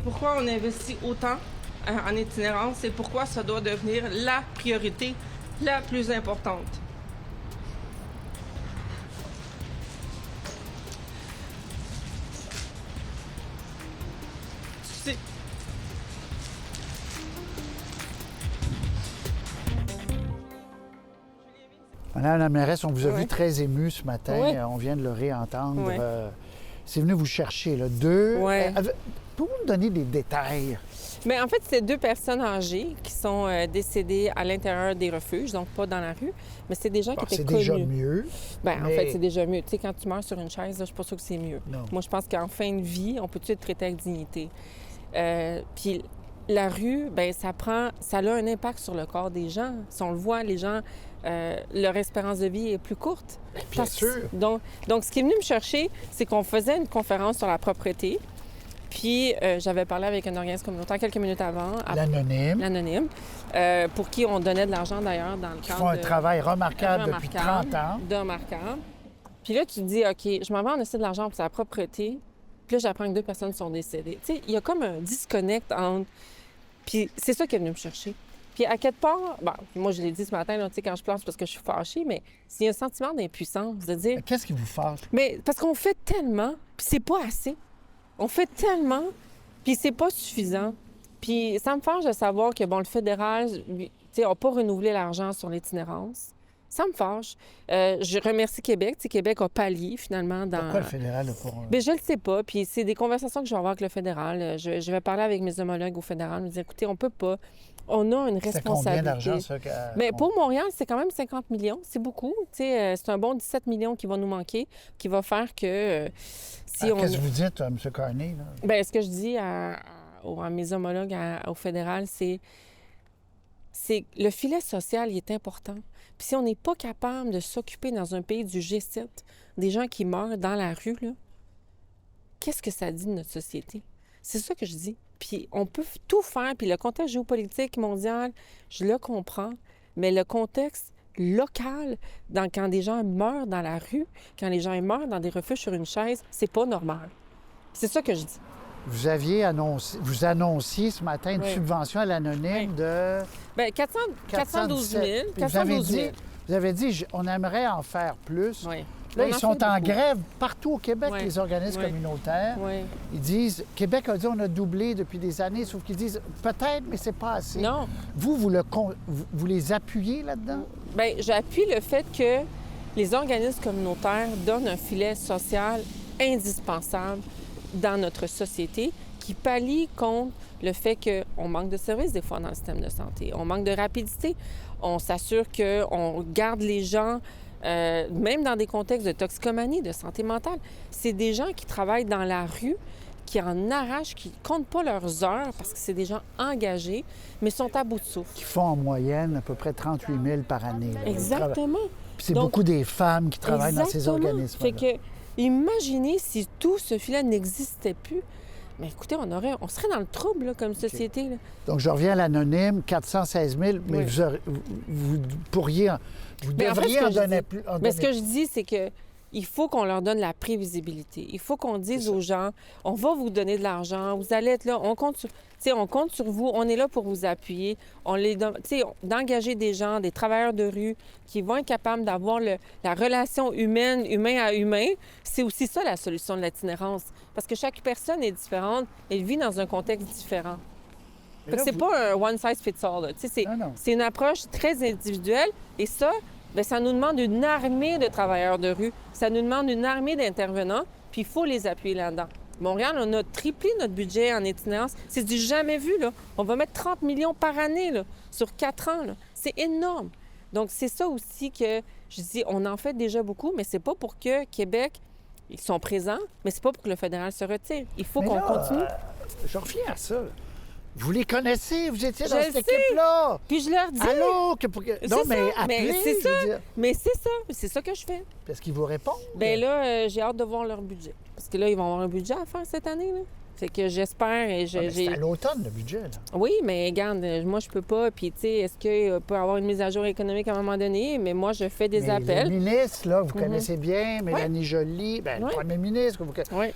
pourquoi on investit autant en itinérance et pourquoi ça doit devenir la priorité la plus importante. C'est... Madame la mairesse, on vous a Oui. vu très émue ce matin. Oui. On vient de le réentendre. Oui. C'est venu vous chercher, là. Deux. Oui. Pouvez-vous me donner des détails? Mais en fait, c'est 2 personnes âgées qui sont décédées à l'intérieur des refuges, donc pas dans la rue, mais c'est des gens qui étaient C'est connus. déjà mieux. Ben, mais- En fait, c'est déjà mieux. Tu sais, quand tu meurs sur une chaise, là, je suis pas sûre que c'est mieux. Non. Moi, je pense qu'en fin de vie, on peut-tu être traité avec dignité. Puis la rue, ben ça a un impact sur le corps des gens. Si on le voit, les gens, leur espérance de vie est plus courte. Bien sûr. Donc, ce qui est venu me chercher, c'est qu'on faisait une conférence sur la propreté. Puis, j'avais parlé avec un organisme communautaire quelques minutes avant, l'Anonyme, pour qui on donnait de l'argent d'ailleurs dans le Qui cadre font un de- travail remarquable depuis 30 ans. remarquable. Puis là, tu te dis, OK, je m'en vais en essayer de l'argent pour sa propreté. Puis là, j'apprends que 2 personnes sont décédées. Tu sais, il y a comme un disconnect entre... Puis c'est ça qui est venu me chercher. Puis à quelque part, bon, moi, je l'ai dit ce matin, là, tu sais, quand je pleure, c'est parce que je suis fâchée, mais s'il y a un sentiment d'impuissance, de dire... Mais qu'est-ce qui vous fâche? Mais parce qu'on fait tellement, puis c'est pas assez. On fait tellement, puis c'est pas suffisant. Puis ça me fâche de savoir que, bon, le fédéral, tu sais, n'a pas renouvelé l'argent sur l'itinérance. Ça me fâche. Je remercie Québec. Tu sais, Québec a pallié, finalement, dans... Pourquoi le fédéral a pas... Bien, je le sais pas. Puis c'est des conversations que je vais avoir avec le fédéral. Je vais parler avec mes homologues au fédéral, me dire, écoutez, on peut pas. On a une C'est responsabilité. combien d'argent, ça? Mais pour Montréal, c'est quand même 50 millions. C'est beaucoup. Tu sais, c'est un bon 17 millions qui va nous manquer, qui va faire que si on... Qu'est-ce que vous dites, M. Carney? Là? Bien, ce que je dis à mes homologues au fédéral, c'est le filet social, il est important. Puis si on n'est pas capable de s'occuper dans un pays du G7 des gens qui meurent dans la rue, là, qu'est-ce que ça dit de notre société? C'est ça que je dis. Puis on peut tout faire. Puis le contexte géopolitique mondial, je le comprends, mais le contexte local, quand des gens meurent dans la rue, quand les gens meurent dans des refuges sur une chaise, c'est pas normal. C'est ça que je dis. Vous annonciez ce matin une Oui. subvention à l'anonyme de... Bien, 412 000. Puis 412 000. vous avez dit, on aimerait en faire plus. Oui. Là, On ils en sont fait en beaucoup. grève partout au Québec, Oui. les organismes Oui. communautaires. Oui. Ils disent, Québec a dit on a doublé depuis des années, sauf qu'ils disent peut-être, mais c'est pas assez. Non. Vous les appuyez là-dedans? Bien, j'appuie le fait que les organismes communautaires donnent un filet social indispensable dans notre société qui pallie contre le fait qu'on manque de services des fois dans le système de santé. On manque de rapidité. On s'assure qu'on garde les gens, même dans des contextes de toxicomanie, de santé mentale. C'est des gens qui travaillent dans la rue, qui en arrachent, qui ne comptent pas leurs heures parce que c'est des gens engagés, mais sont à bout de souffle. Qui font en moyenne à peu près 38 000 par année. Là. Exactement. Puis c'est Donc, beaucoup des femmes qui travaillent dans ces exactement. organismes. Fait que, imaginez si tout ce filet n'existait plus. Mais écoutez, on serait dans le trouble là, comme société. Là. Donc, je reviens à l'anonyme, 416 000, mais Oui. vous pourriez, vous Mais en fait, devriez ce que en je donner dis- plus. Mais ce que je dis, c'est que il faut qu'on leur donne la prévisibilité. Il faut qu'on dise aux gens, on va vous donner de l'argent, vous allez être là, on compte sur vous, on est là pour vous appuyer. D'engager des gens, des travailleurs de rue qui vont être capables d'avoir la relation humaine, humain à humain. C'est aussi ça la solution de l'itinérance. Parce que chaque personne est différente, elle vit dans un contexte différent. Mais Fait que là, c'est vous- pas un one size fits all. Là. Non. C'est une approche très individuelle et ça, bien, ça nous demande une armée de travailleurs de rue. Ça nous demande une armée d'intervenants, puis il faut les appuyer là-dedans. Montréal, on a triplé notre budget en itinérance. C'est du jamais vu, là. On va mettre 30 millions par année, là, sur 4 ans, là. C'est énorme. Donc, c'est ça aussi que je dis, on en fait déjà beaucoup, mais c'est pas pour que Québec, ils sont présents, mais c'est pas pour que le fédéral se retire. Il faut Mais qu'on là, continue. Je reviens à ça. Vous les connaissez, vous étiez dans Je cette le sais. équipe-là. Puis je leur dis... Allô? C'est Non, mais ça. appelez, Mais c'est je veux dire. Mais c'est ça que je fais. Est-ce qu'ils vous répondent? Bien là, j'ai hâte de voir leur budget. Parce que là, ils vont avoir un budget à faire cette année, là. Fait que j'espère et Ah, mais c'est à l'automne, le budget, là. Oui, mais regarde, moi, je peux pas. Puis, tu sais, est-ce qu'il peut y avoir une mise à jour économique à un moment donné? Mais moi, je fais des Mais appels. le ministre, là, vous connaissez bien, Mélanie Joly, Oui. le premier ministre. Oui.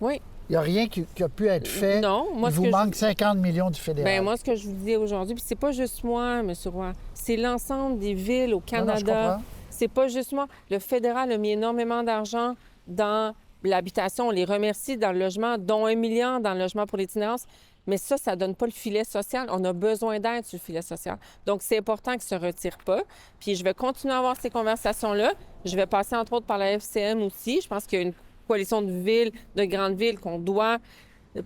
Oui. Il n'y a rien qui a pu être fait. Non, moi, Il vous manque 50 millions du fédéral. Bien, moi, ce que je vous dis aujourd'hui, puis c'est pas juste moi, M. Roy, c'est l'ensemble des villes au Canada. C'est pas juste moi. Le fédéral a mis énormément d'argent dans l'habitation. On les remercie dans le logement, dont 1 million dans le logement pour l'itinérance. Mais ça ne donne pas le filet social. On a besoin d'aide sur le filet social. Donc, c'est important qu'ils ne se retirent pas. Puis, je vais continuer à avoir ces conversations-là. Je vais passer, entre autres, par la FCM aussi. Je pense qu'il y a une coalition de villes, de grandes villes, qu'on doit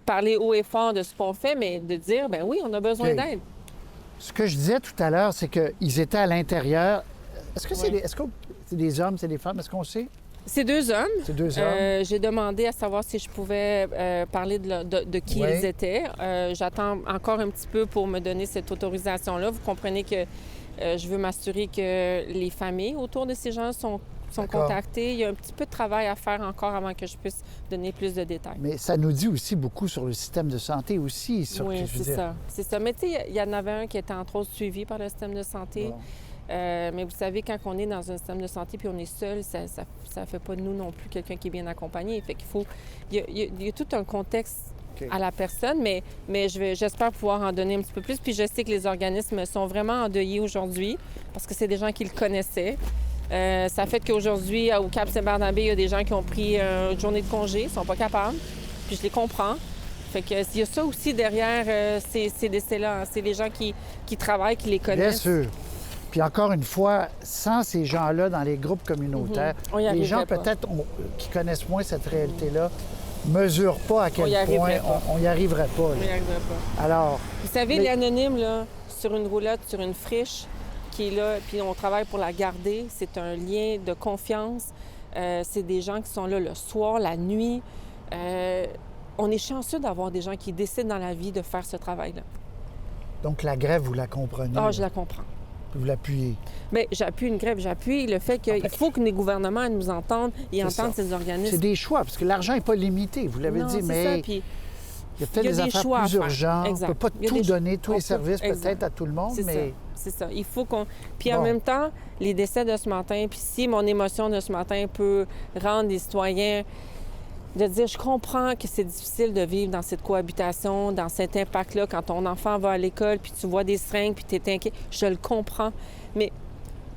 parler haut et fort de ce qu'on fait, mais de dire, ben oui, on a besoin d'aide. Ce que je disais tout à l'heure, c'est qu'ils étaient à l'intérieur. Est-ce que c'est des hommes, c'est des femmes? Est-ce qu'on sait? C'est 2 hommes. C'est 2 hommes. J'ai demandé à savoir si je pouvais parler de qui ils étaient. J'attends encore un petit peu pour me donner cette autorisation-là. Vous comprenez que je veux m'assurer que les familles autour de ces gens sont contactées. Il y a un petit peu de travail à faire encore avant que je puisse donner plus de détails. Mais ça nous dit aussi beaucoup sur le système de santé aussi. Oui, c'est ça. C'est ça. Mais tu sais, il y en avait un qui était entre autres suivi par le système de santé. Bon. Mais vous savez, quand on est dans un système de santé puis on est seul, ça fait pas de nous non plus quelqu'un qui est bien accompagné. Fait qu'il faut... Il y a tout un contexte à la personne, mais j'espère pouvoir en donner un petit peu plus. Puis je sais que les organismes sont vraiment endeuillés aujourd'hui parce que c'est des gens qui le connaissaient. Ça fait qu'aujourd'hui, au Cap Saint-Barnabé, il y a des gens qui ont pris une journée de congé, ils sont pas capables. Puis je les comprends. Fait que il y a ça aussi derrière ces décès-là. Hein. C'est les gens qui travaillent, qui les connaissent. Bien sûr. Puis encore une fois, sans ces gens-là dans les groupes communautaires, les gens peut-être qui connaissent moins cette réalité-là ne mesurent pas à quel point on n'y arriverait pas. On n'y arriverait pas. Alors, vous savez, l'anonyme, là, sur une roulotte, sur une friche, qui est là, puis on travaille pour la garder, c'est un lien de confiance. C'est des gens qui sont là le soir, la nuit. On est chanceux d'avoir des gens qui décident dans la vie de faire ce travail-là. Donc la grève, vous la comprenez? Ah, je la comprends. Vous l'appuyez? Bien, j'appuie une grève. J'appuie le fait qu'il faut que les gouvernements nous entendent et entendent ces organismes. C'est des choix, parce que l'argent n'est pas limité. Vous l'avez dit, mais il y a peut-être des affaires plus urgentes. On ne peut pas tout donner, tous les services peut-être à tout le monde, mais... C'est ça. Il faut qu'on... Puis en même temps, les décès de ce matin, puis si mon émotion de ce matin peut rendre les citoyens... de dire, je comprends que c'est difficile de vivre dans cette cohabitation, dans cet impact-là, quand ton enfant va à l'école, puis tu vois des seringues, puis tu es inquiet. Je le comprends. Mais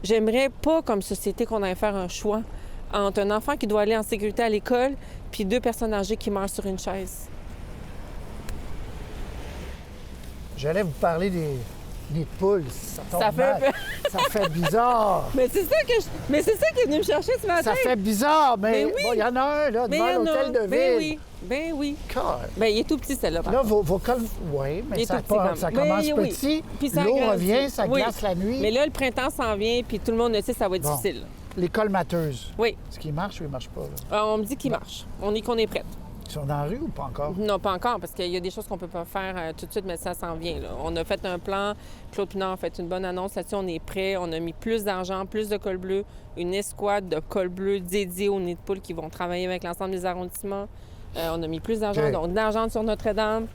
j'aimerais pas, comme société, qu'on aille faire un choix entre un enfant qui doit aller en sécurité à l'école, puis 2 personnes âgées qui meurent sur une chaise. J'allais vous parler des poules. Ça fait bizarre. Mais c'est ça qui est venu me chercher ce matin. Ça fait bizarre, mais il y en a un là, devant l'hôtel de ville. Ben oui. God. Ben il est tout petit, celle-là. Là, vos cols... Oui, mais ça commence petit. L'eau revient, ça glace la nuit. Mais là, le printemps s'en vient, puis tout le monde le sait, ça va être difficile. Les colmateuses. Oui. Est-ce qu'ils marchent ou ils ne marchent pas? On me dit qu'ils marchent. On est qu'on est prête. Ils sont dans la rue ou pas encore? Non, pas encore, parce qu'il y a des choses qu'on peut pas faire tout de suite, mais ça s'en vient. Là. On a fait un plan. Claude Pinard a fait une bonne annonce là-dessus. On est prêt. On a mis plus d'argent, plus de cols bleus, une escouade de cols bleus dédiés aux nids de poules qui vont travailler avec l'ensemble des arrondissements. On a mis plus d'argent, donc de l'argent sur Notre-Dame.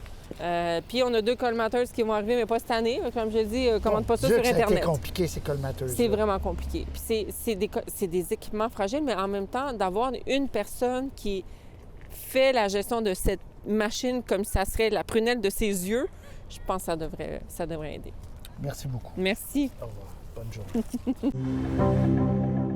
Puis on a 2 colmateuses qui vont arriver, mais pas cette année. Comme je l'ai dit, commande pas ça sur Internet. C'est compliqué, ces colmateuses. C'est vraiment compliqué. Puis c'est des équipements fragiles, mais en même temps, d'avoir une personne qui fait la gestion de cette machine comme ça serait la prunelle de ses yeux, je pense que ça devrait aider. Merci beaucoup. Merci. Au revoir. Bonne journée.